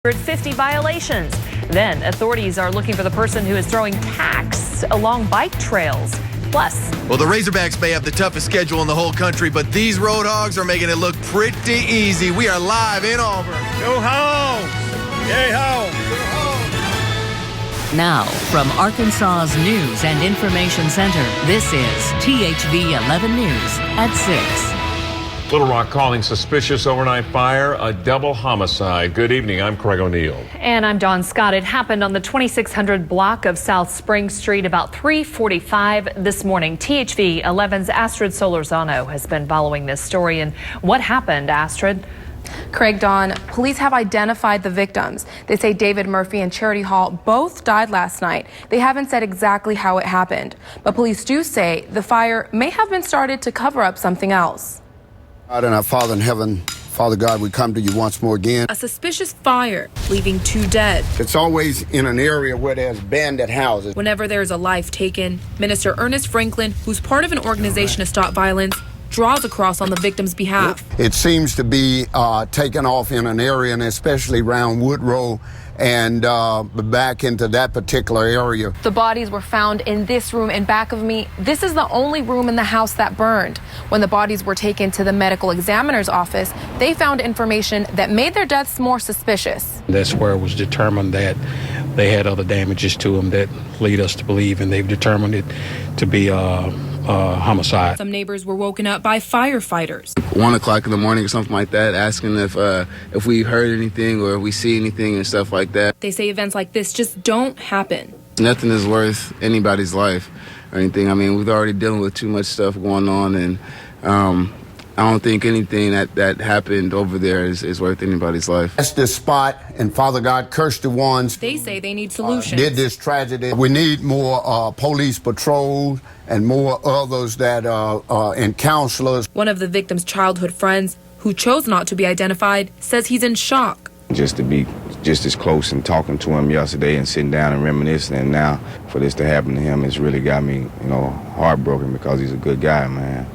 50 violations. Then authorities are looking for the person who is throwing tacks along bike trails. Plus, well, the Razorbacks may have the toughest schedule in the whole country, but these Road Hogs are making it look pretty easy. We are live in Auburn. Go Hogs! Yay, Hogs! Now, from Arkansas's News and Information Center, this is THV 11 News at 6. Little Rock calling suspicious overnight fire a double homicide. Good evening. I'm Craig O'Neill. And I'm Dawn Scott. It happened on the 2600 block of South Spring Street about 3:45 this morning. THV 11's Astrid Solorzano has been following this story. And what happened, Astrid? Craig, Dawn, police have identified the victims. They say David Murphy and Charity Hall both died last night. They haven't said exactly how it happened, but police do say the fire may have been started to cover up something else. God and our Father in heaven, Father God, we come to you once more again. A suspicious fire, leaving 2 dead. It's always in an area where there's bandit houses. Whenever there's a life taken, Minister Ernest Franklin, who's part of an organization to stop violence, draws a cross on the victim's behalf. It seems to be taken off in an area, and especially around Woodrow and back into that particular area. The bodies were found in this room in back of me. This is the only room in the house that burned. When the bodies were taken to the medical examiner's office, they found information that made their deaths more suspicious. That's where it was determined that they had other damages to them that lead us to believe, and they've determined it to be homicide. Some neighbors were woken up by firefighters. 1 o'clock in the morning or something like that, asking if we heard anything or if we see anything and stuff like that. They say events like this just don't happen. Nothing is worth anybody's life or anything. I mean, we're already dealing with too much stuff going on, and I don't think anything that happened over there is worth anybody's life. That's this spot, and Father God, curse the ones. They say they need solutions. Did this tragedy. We need more police patrols and more others that and counselors. One of the victim's childhood friends, who chose not to be identified, says he's in shock. Just to be just as close and talking to him yesterday and sitting down and reminiscing, and now for this to happen to him, it's really got me, heartbroken because he's a good guy, man.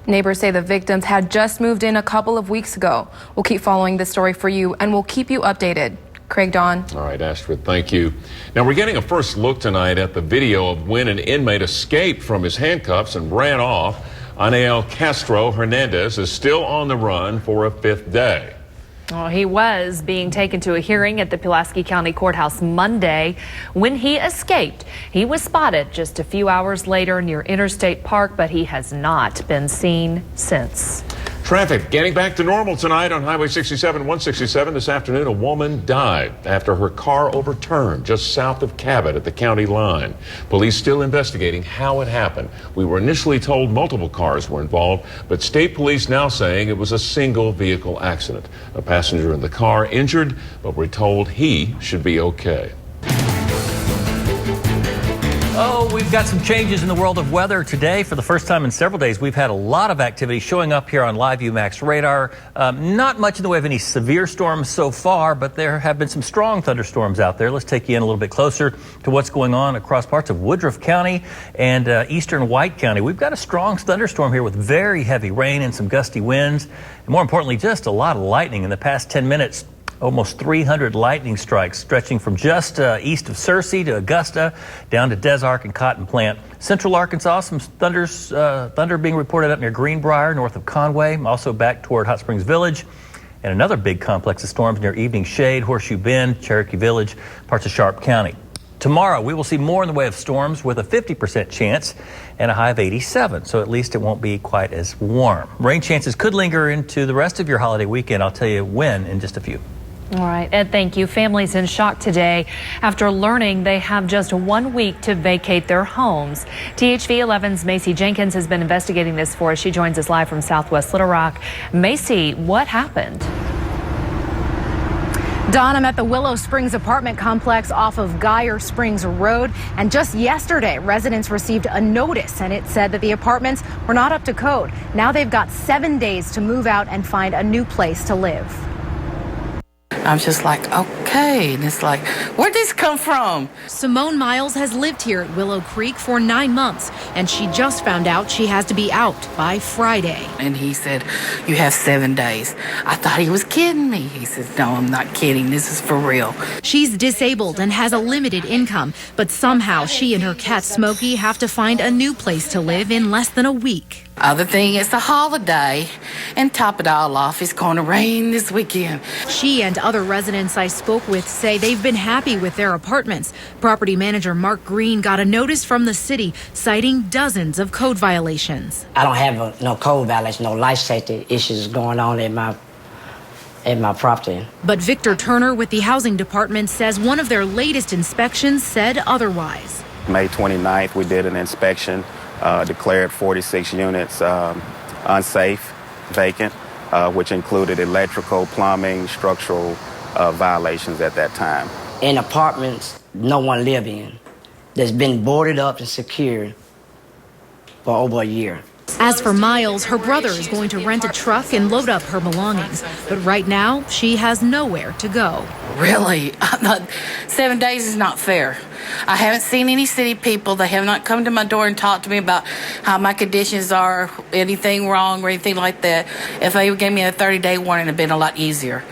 Neighbors say the victims had just moved in a couple of weeks ago. We'll keep following this story for you, and we'll keep you updated. Craig, Dawn. All right, Astrid, thank you. Now, we're getting a first look tonight at the video of when an inmate escaped from his handcuffs and ran off. Anael Castro Hernandez is still on the run for a 5th day. Well, he was being taken to a hearing at the Pulaski County Courthouse Monday. When he escaped, he was spotted just a few hours later near Interstate Park, but he has not been seen since. Traffic getting back to normal tonight on Highway 67, 167. This afternoon, a woman died after her car overturned just south of Cabot at the county line. Police still investigating how it happened. We were initially told multiple cars were involved, but state police now saying it was a single vehicle accident. A passenger in the car injured, but we're told he should be okay. Oh, we've got some changes in the world of weather today. For the first time in several days, we've had a lot of activity showing up here on LiveView Max radar. Not much in the way of any severe storms so far, but there have been some strong thunderstorms out there. Let's take you in a little bit closer to what's going on across parts of Woodruff County and eastern White County. We've got a strong thunderstorm here with very heavy rain and some gusty winds. And more importantly, just a lot of lightning in the past 10 minutes. Almost 300 lightning strikes stretching from just east of Searcy to Augusta down to Des Arc and Cotton Plant. Central Arkansas, some thunder being reported up near Greenbrier, north of Conway, also back toward Hot Springs Village. And another big complex of storms near Evening Shade, Horseshoe Bend, Cherokee Village, parts of Sharp County. Tomorrow, we will see more in the way of storms with a 50% chance and a high of 87, so at least it won't be quite as warm. Rain chances could linger into the rest of your holiday weekend. I'll tell you when in just a few. All right, Ed, thank you. Families in shock today after learning they have just 1 week to vacate their homes. THV 11's Macy Jenkins has been investigating this for us. She joins us live from Southwest Little Rock. Macy, what happened? Don, I'm at the Willow Springs apartment complex off of Geyer Springs Road. And just yesterday, residents received a notice, and it said that the apartments were not up to code. Now they've got 7 days to move out and find a new place to live. I'm just like, okay. And it's like, where'd this come from? Simone Miles has lived here at Willow Creek for 9 months, and she just found out she has to be out by Friday. And he said, you have 7 days. I thought he was kidding me. He says, no, I'm not kidding. This is for real. She's disabled and has a limited income, but somehow she and her cat Smokey have to find a new place to live in less than a week. Other thing, it's a holiday, and top it all off, it's going to rain this weekend. She and other residents I spoke with say they've been happy with their apartments. Property manager Mark Green got a notice from the city citing dozens of code violations. I don't have no code violation, no life safety issues going on in my property. But Victor Turner with the housing department says one of their latest inspections said otherwise. May 29th, we did an inspection. Declared 46 units unsafe, vacant, which included electrical, plumbing, structural violations at that time. In apartments no one live in, that's been boarded up and secured for over a year. As for Miles, her brother is going to rent a truck and load up her belongings. But right now, she has nowhere to go. Really? 7 days is not fair. I haven't seen any city people. They have not come to my door and talked to me about how my conditions are, anything wrong or anything like that. If they gave me a 30-day warning, it would have been a lot easier.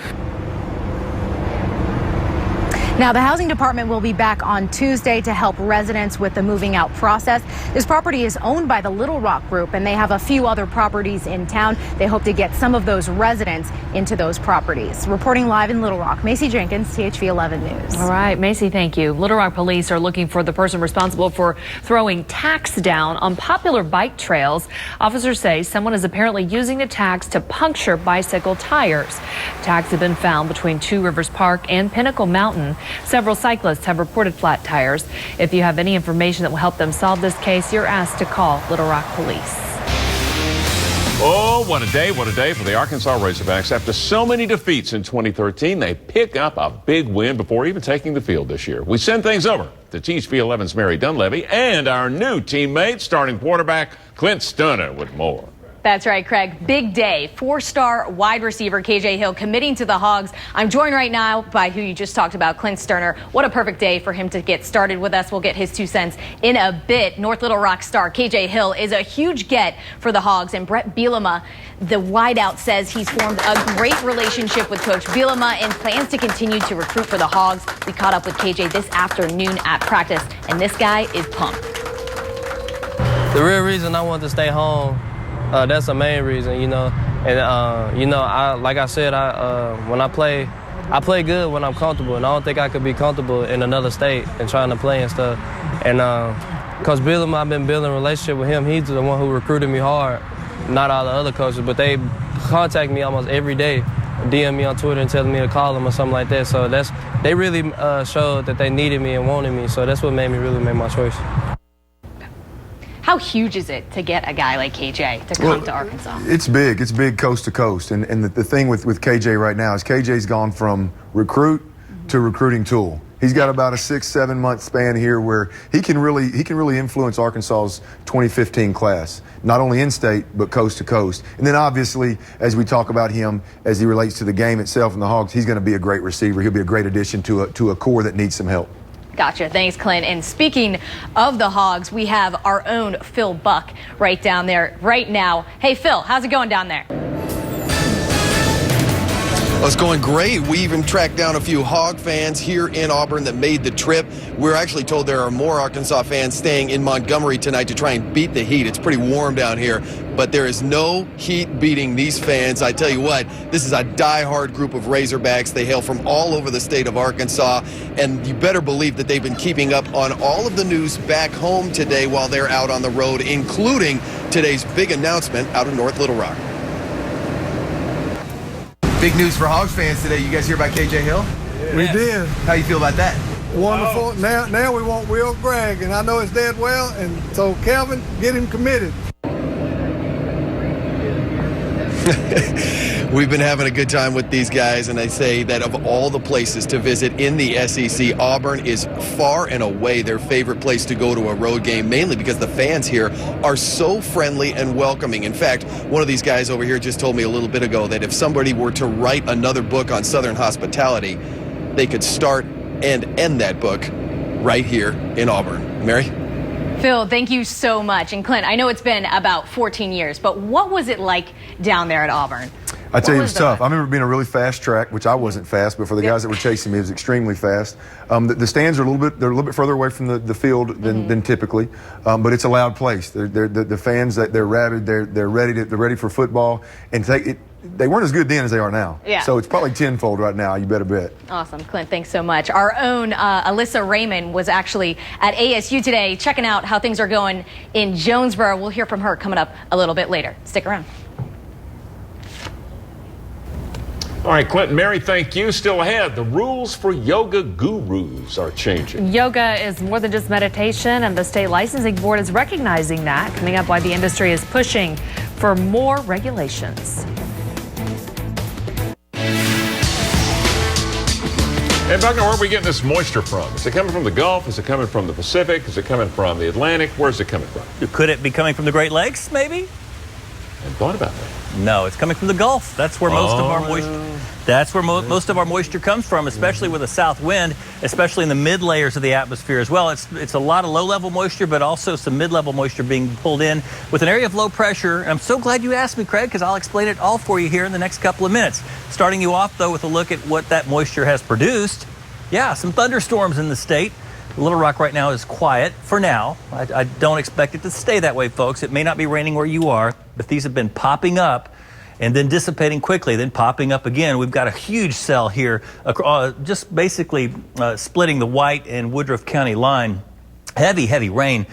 Now, the housing department will be back on Tuesday to help residents with the moving out process. This property is owned by the Little Rock Group, and they have a few other properties in town. They hope to get some of those residents into those properties. Reporting live in Little Rock, Macy Jenkins, THV 11 News. All right, Macy, thank you. Little Rock police are looking for the person responsible for throwing tacks down on popular bike trails. Officers say someone is apparently using the tacks to puncture bicycle tires. Tacks have been found between Two Rivers Park and Pinnacle Mountain. Several cyclists have reported flat tires. If you have any information that will help them solve this case, you're asked to call Little Rock Police. Oh, what a day for the Arkansas Razorbacks. After so many defeats in 2013, they pick up a big win before even taking the field this year. We send things over to THV 11's Mary Dunleavy and our new teammate, starting quarterback Clint Stunner, with more. That's right, Craig. Big day. 4-star wide receiver KJ Hill committing to the Hogs. I'm joined right now by who you just talked about, Clint Sterner. What a perfect day for him to get started with us. We'll get his 2 cents in a bit. North Little Rock star KJ Hill is a huge get for the Hogs, and Brett Bielema, the wideout, says he's formed a great relationship with Coach Bielema and plans to continue to recruit for the Hogs. We caught up with KJ this afternoon at practice, and this guy is pumped. The real reason I want to stay home, that's the main reason, you know. And, you know, like I said, when I play good when I'm comfortable, and I don't think I could be comfortable in another state and trying to play and stuff. And Coach Bielema, I've been building a relationship with him. He's the one who recruited me hard, not all the other coaches, but they contact me almost every day, DM me on Twitter and telling me to call them or something like that. So they really showed that they needed me and wanted me, so that's what made me really make my choice. How huge is it to get a guy like KJ to come to Arkansas? It's big. It's big coast to coast. And the thing with KJ right now is KJ's gone from recruit to recruiting tool. He's got about a 6-7 month span here where he can really influence Arkansas's 2015 class, not only in state but coast to coast. And then obviously, as we talk about him as he relates to the game itself and the Hogs, he's going to be a great receiver. He'll be a great addition to a core that needs some help. Gotcha. Thanks, Clint. And speaking of the Hogs, we have our own Phil Buck right down there right now. Hey, Phil, how's it going down there? Well, it's going great. We even tracked down a few Hog fans here in Auburn that made the trip. We're actually told there are more Arkansas fans staying in Montgomery tonight to try and beat the heat. It's pretty warm down here, but there is no heat beating these fans. I tell you what, this is a die-hard group of Razorbacks. They hail from all over the state of Arkansas, and you better believe that they've been keeping up on all of the news back home today while they're out on the road, including today's big announcement out of North Little Rock. Big news for Hogs fans today. You guys hear about KJ Hill? Yeah. We did. How you feel about that? Wonderful. Oh. Now we want Will Gregg, and I know it's dead well, and so Kelvin, get him committed. We've been having a good time with these guys, and I say that of all the places to visit in the SEC, Auburn is far and away their favorite place to go to a road game, mainly because the fans here are so friendly and welcoming. In fact, one of these guys over here just told me a little bit ago that if somebody were to write another book on Southern hospitality, they could start and end that book right here in Auburn. Mary? Phil, thank you so much. And Clint, I know it's been about 14 years, but what was it like down there at Auburn? I tell you, it was tough. I remember being a really fast track, which I wasn't fast, but for the guys that were chasing me, it was extremely fast. The stands are a little bit further away from the field than typically, but it's a loud place. The fans, they're rabid. They're ready for football, and they weren't as good then as they are now. Yeah. So it's probably tenfold right now. You better bet. Awesome, Clint. Thanks so much. Our own Alyssa Raymond was actually at ASU today, checking out how things are going in Jonesboro. We'll hear from her coming up a little bit later. Stick around. All right, Clint and Mary, thank you. Still ahead, the rules for yoga gurus are changing. Yoga is more than just meditation, and the state licensing board is recognizing that. Coming up, why the industry is pushing for more regulations. And Buckner, where are we getting this moisture from? Is it coming from the Gulf? Is it coming from the Pacific? Is it coming from the Atlantic? Where's it coming from? Could it be coming from the Great Lakes, maybe? I hadn't thought about that. No, it's coming from the Gulf. That's where most of our moisture. That's where most of our moisture comes from, especially with a south wind, especially in the mid layers of the atmosphere as well. It's a lot of low-level moisture, but also some mid-level moisture being pulled in with an area of low pressure. And I'm so glad you asked me, Craig, because I'll explain it all for you here in the next couple of minutes. Starting you off, though, with a look at what that moisture has produced. Yeah, some thunderstorms in the state. Little Rock right now is quiet for now. I don't expect it to stay that way, folks. It may not be raining where you are, but these have been popping up and then dissipating quickly, then popping up again. We've got a huge cell here, just basically splitting the White and Woodruff County line. Heavy rain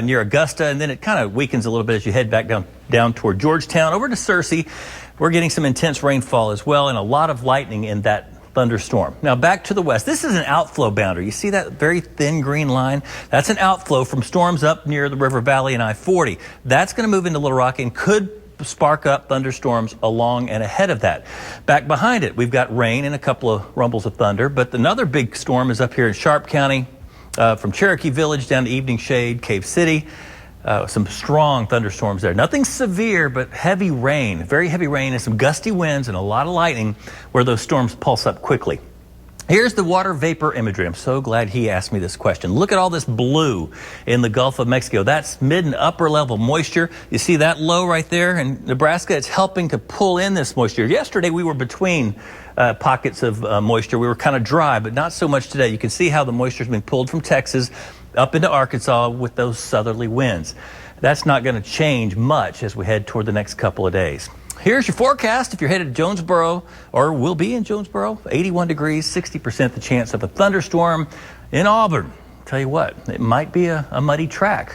near Augusta, and then it kind of weakens a little bit as you head back down toward Georgetown. Over to Searcy, we're getting some intense rainfall as well, and a lot of lightning in that thunderstorm. Now back to the west. This is an outflow boundary. You see that very thin green line? That's an outflow from storms up near the River Valley and I-40. That's going to move into Little Rock and could spark up thunderstorms along and ahead of that. Back behind it, we've got rain and a couple of rumbles of thunder, but another big storm is up here in Sharp County, from Cherokee Village down to Evening Shade, Cave City. Some strong thunderstorms there. Nothing severe, but heavy rain, very heavy rain and some gusty winds and a lot of lightning where those storms pulse up quickly. Here's the water vapor imagery. I'm so glad he asked me this question. Look at all this blue in the Gulf of Mexico. That's mid and upper level moisture. You see that low right there in Nebraska? It's helping to pull in this moisture. Yesterday we were between pockets of moisture. We were kind of dry, but not so much today. You can see how the moisture's been pulled from Texas up into Arkansas with those southerly winds. That's not going to change much as we head toward the next couple of days. Here's your forecast. If you're headed to Jonesboro, or will be in Jonesboro, 81 degrees, 60% the chance of a thunderstorm in Auburn. Tell you what, it might be a muddy track,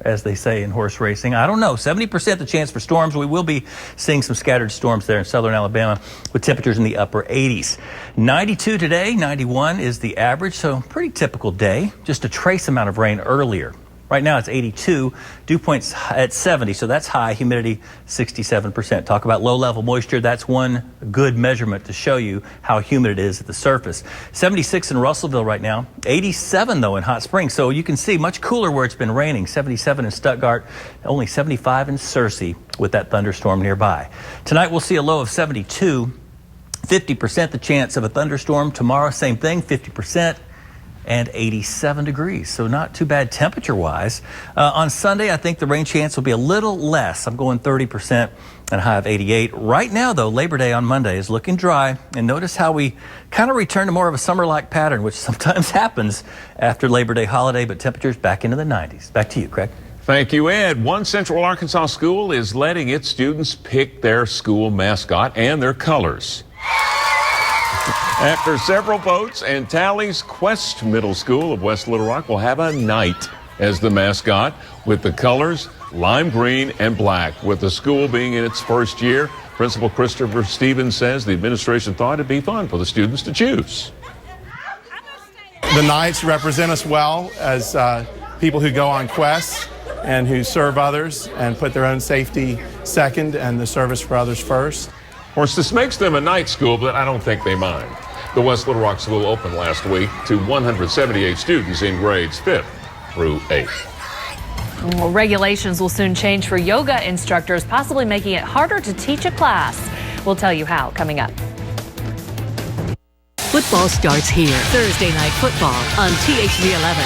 as they say in horse racing. I don't know. 70% the chance for storms. We will be seeing some scattered storms there in southern Alabama with temperatures in the upper 80s. 92 today, 91 is the average, so pretty typical day. Just a trace amount of rain earlier. Right now it's 82, dew points at 70, so that's high, humidity 67%. Talk about low-level moisture, that's one good measurement to show you how humid it is at the surface. 76 in Russellville right now, 87 though in Hot Springs, so you can see much cooler where it's been raining. 77 in Stuttgart, only 75 in Searcy with that thunderstorm nearby. Tonight we'll see a low of 72, 50% the chance of a thunderstorm. Tomorrow, same thing, 50%. And 87 degrees, so not too bad temperature-wise. On Sunday, I think the rain chance will be a little less. I'm going 30% and a high of 88. Right now, though, Labor Day on Monday is looking dry. And notice how we kind of return to more of a summer-like pattern, which sometimes happens after Labor Day holiday, but temperatures back into the 90s. Back to you, Craig. Thank you, Ed. One Central Arkansas school is letting its students pick their school mascot and their colors. After several votes and tallies, Quest Middle School of West Little Rock will have a knight as the mascot with the colors lime green and black. With the school being in its first year, Principal Christopher Stevens says the administration thought it'd be fun for the students to choose. The knights represent us well as people who go on quests and who serve others and put their own safety second and the service for others first. Of course, this makes them a night school, but I don't think they mind. The West Little Rock School opened last week to 178 students in grades 5th through 8th. Well, regulations will soon change for yoga instructors, possibly making it harder to teach a class. We'll tell you how coming up. Football starts here. Thursday night football on THV 11.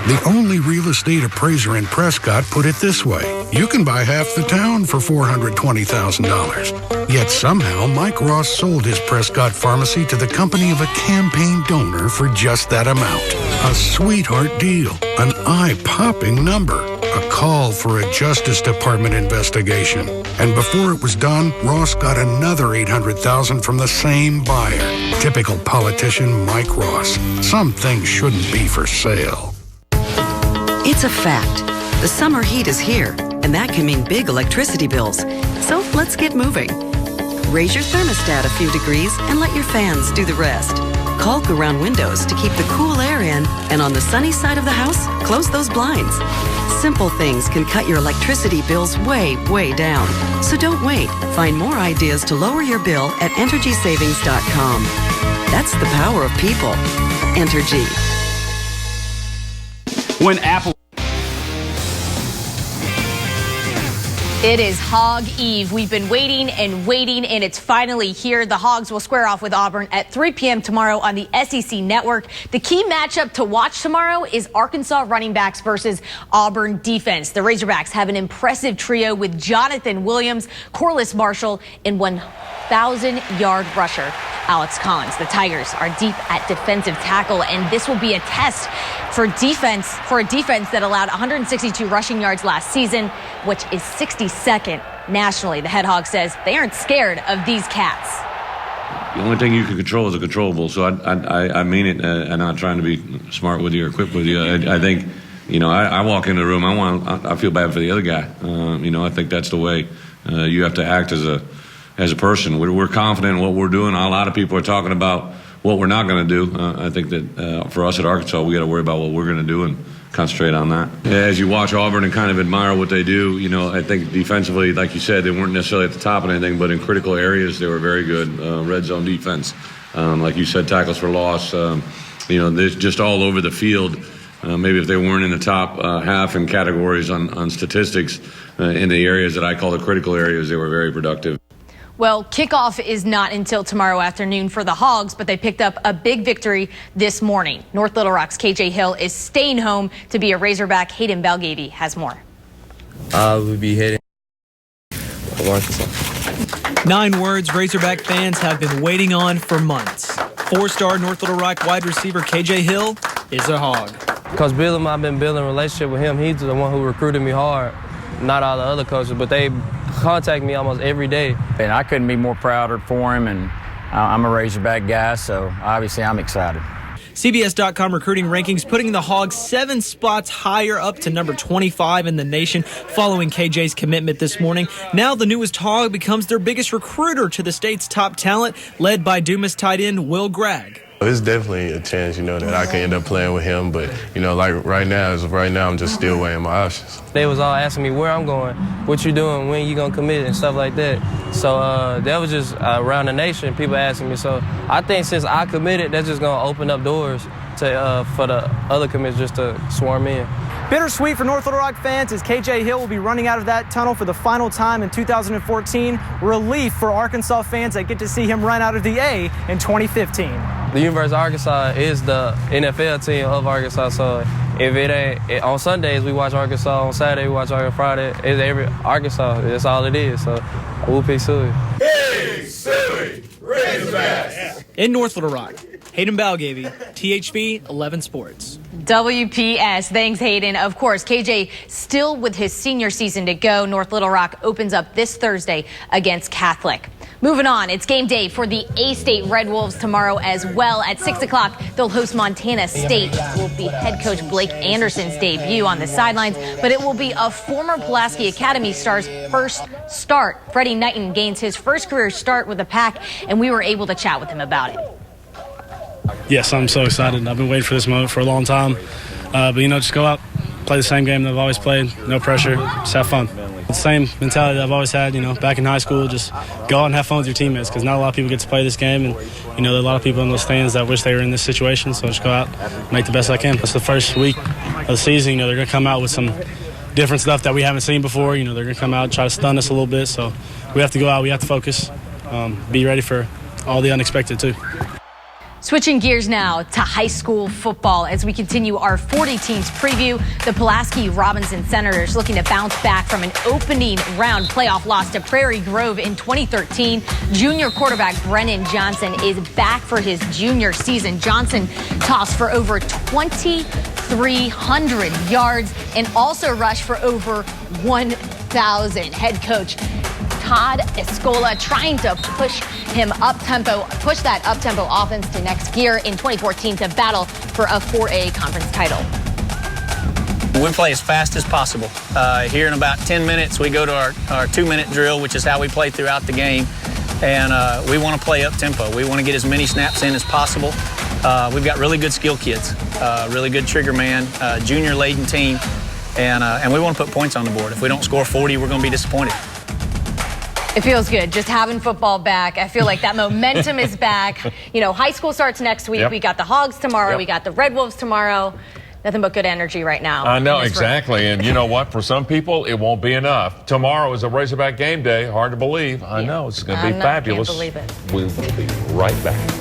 The only real estate appraiser in Prescott put it this way: you can buy half the town for $420,000. Yet somehow Mike Ross sold his Prescott pharmacy to the company of a campaign donor for just that amount. A sweetheart deal, an eye-popping number, a call for a Justice Department investigation. And before it was done, Ross got another $800,000 from the same buyer. Typical politician Mike Ross. Some things shouldn't be for sale. It's a fact. The summer heat is here, and that can mean big electricity bills. So let's get moving. Raise your thermostat a few degrees and let your fans do the rest. Caulk around windows to keep the cool air in, and on the sunny side of the house, close those blinds. Simple things can cut your electricity bills way, way down. So don't wait. Find more ideas to lower your bill at EnergySavings.com. That's the power of people. Entergy. When Apple... It is Hog Eve. We've been waiting, and it's finally here. The Hogs will square off with Auburn at 3 p.m. tomorrow on the SEC Network. The key matchup to watch tomorrow is Arkansas running backs versus Auburn defense. The Razorbacks have an impressive trio with Jonathan Williams, Corliss Marshall, and 1,000-yard rusher Alex Collins. The Tigers are deep at defensive tackle, and this will be a test for a defense that allowed 162 rushing yards last season, which is 62nd nationally. The head hog says they aren't scared of these cats. The only thing you can control is the controllable. So I mean it. I'm not trying to be smart with you or quick with you. I think, I walk into the room. I feel bad for the other guy. I think that's the way you have to act as a person. We're confident in what we're doing. A lot of people are talking about what we're not going to do. I think that for us at Arkansas, we got to worry about what we're going to do and concentrate on that. As you watch Auburn and kind of admire what they do, I think defensively, like you said, they weren't necessarily at the top of anything, but in critical areas, they were very good. Red zone defense, like you said, tackles for loss. They're just all over the field. Maybe if they weren't in the top half in categories on statistics, in the areas that I call the critical areas, they were very productive. Well, kickoff is not until tomorrow afternoon for the Hogs, but they picked up a big victory this morning. North Little Rock's KJ Hill is staying home to be a Razorback. Hayden Belgavy has more. We'll be heading Arkansas. 9 words Razorback fans have been waiting on for months. 4-star North Little Rock wide receiver KJ Hill is a Hog. Coach Billum, I've been building a relationship with him. He's the one who recruited me hard. Not all the other coaches, but they contact me almost every day. And I couldn't be more prouder for him, and I'm a Razorback guy, so obviously I'm excited. CBS.com recruiting rankings putting the Hogs 7 spots higher, up to number 25 in the nation following KJ's commitment this morning. Now the newest Hog becomes their biggest recruiter to the state's top talent, led by Dumas tight end Will Gregg. It's definitely a chance, that I can end up playing with him. But, like right now, I'm just still weighing my options. They was all asking me where I'm going, what you doing, when you going to commit, and stuff like that. So that was just around the nation, people asking me. So I think since I committed, that's just going to open up doors to for the other commits just to swarm in. Bittersweet for North Little Rock fans as KJ Hill will be running out of that tunnel for the final time in 2014. Relief for Arkansas fans that get to see him run out of the A in 2015. The University of Arkansas is the NFL team of Arkansas, so if it ain't, on Sundays we watch Arkansas, on Saturday we watch Arkansas, Friday, it's every Arkansas, that's all it is, so we'll be suey. Big Suey Razorbacks! In North Little Rock, Hayden Belgavy, THV 11 Sports. WPS. Thanks, Hayden. Of course, KJ still with his senior season to go. North Little Rock opens up this Thursday against Catholic. Moving on, it's game day for the A-State Red Wolves tomorrow as well. At 6 o'clock, they'll host Montana State. It will be head coach Blake Anderson's debut on the sidelines, but it will be a former Pulaski Academy star's first start. Freddie Knighton gains his first career start with the Pack, and we were able to chat with him about it. Yes, I'm so excited. I've been waiting for this moment for a long time. But, just go out, play the same game that I've always played. No pressure. Just have fun. The same mentality that I've always had, back in high school, just go out and have fun with your teammates, because not a lot of people get to play this game, and there are a lot of people in those stands that wish they were in this situation, so just go out and make the best I can. It's the first week of the season. They're going to come out with some different stuff that we haven't seen before. They're going to come out and try to stun us a little bit, so we have to go out, we have to focus, be ready for all the unexpected too. Switching gears now to high school football as we continue our 40 teams preview. The Pulaski Robinson Senators looking to bounce back from an opening round playoff loss to Prairie Grove in 2013. Junior quarterback Brennan Johnson is back for his junior season. Johnson tossed for over 2,300 yards and also rushed for over 1,000. Head coach Todd Escola trying to push that up-tempo offense to next gear in 2014 to battle for a 4A conference title. We play as fast as possible. Here in about 10 minutes, we go to our 2-minute drill, which is how we play throughout the game. And we want to play up-tempo. We want to get as many snaps in as possible. We've got really good skill kids, really good trigger man, junior-laden team. And we want to put points on the board. If we don't score 40, we're going to be disappointed. It feels good just having football back. I feel like that momentum is back. High school starts next week. Yep. We got the Hogs tomorrow. Yep. We got the Red Wolves tomorrow. Nothing but good energy right now. I know, exactly. And you know what? For some people, it won't be enough. Tomorrow is a Razorback game day. Hard to believe. I know. It's going to be fabulous. I can't believe it. We will be right back.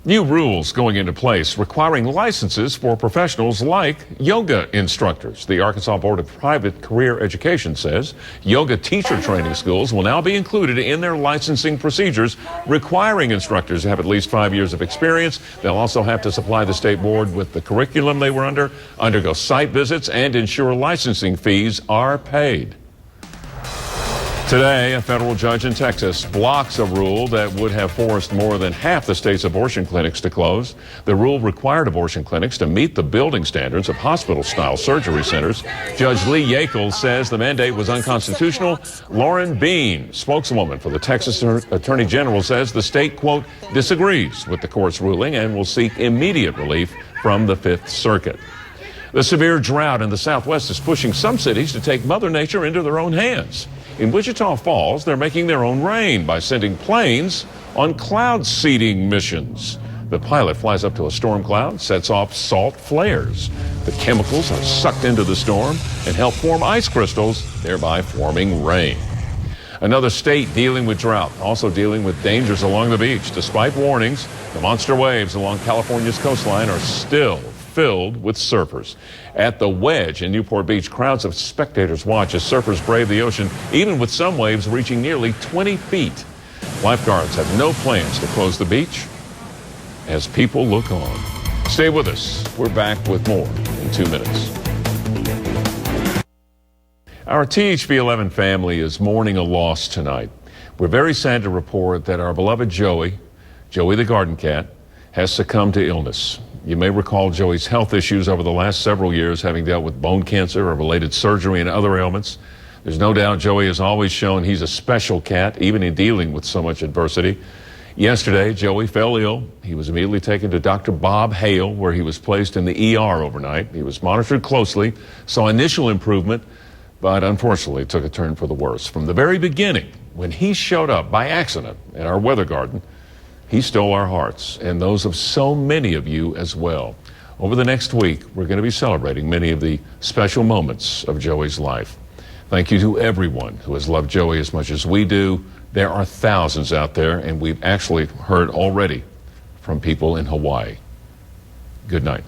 New rules going into place requiring licenses for professionals like yoga instructors. The Arkansas Board of Private Career Education says yoga teacher training schools will now be included in their licensing procedures, requiring instructors to have at least 5 years of experience. They'll also have to supply the state board with the curriculum they were under, undergo site visits, and ensure licensing fees are paid. Today, a federal judge in Texas blocks a rule that would have forced more than half the state's abortion clinics to close. The rule required abortion clinics to meet the building standards of hospital-style surgery centers. Judge Lee Yackel says the mandate was unconstitutional. Lauren Bean, spokeswoman for the Texas Attorney General, says the state, quote, disagrees with the court's ruling and will seek immediate relief from the Fifth Circuit. The severe drought in the Southwest is pushing some cities to take Mother Nature into their own hands. In Wichita Falls, they're making their own rain by sending planes on cloud seeding missions. The pilot flies up to a storm cloud, sets off salt flares. The chemicals are sucked into the storm and help form ice crystals, thereby forming rain. Another state dealing with drought, also dealing with dangers along the beach. Despite warnings, the monster waves along California's coastline are still filled with surfers. At the Wedge in Newport Beach, crowds of spectators watch as surfers brave the ocean, even with some waves reaching nearly 20 feet. Lifeguards have no plans to close the beach as people look on. Stay with us. We're back with more in 2 minutes. Our THV 11 family is mourning a loss tonight. We're very sad to report that our beloved Joey the garden cat, has succumbed to illness. You may recall Joey's health issues over the last several years, having dealt with bone cancer or related surgery and other ailments. There's no doubt Joey has always shown he's a special cat, even in dealing with so much adversity. Yesterday, Joey fell ill. He was immediately taken to Dr. Bob Hale, where he was placed in the ER overnight. He was monitored closely, saw initial improvement, but unfortunately took a turn for the worse. From the very beginning, when he showed up by accident at our weather garden, he stole our hearts and those of so many of you as well. Over the next week, we're going to be celebrating many of the special moments of Joey's life. Thank you to everyone who has loved Joey as much as we do. There are thousands out there, and we've actually heard already from people in Hawaii. Good night.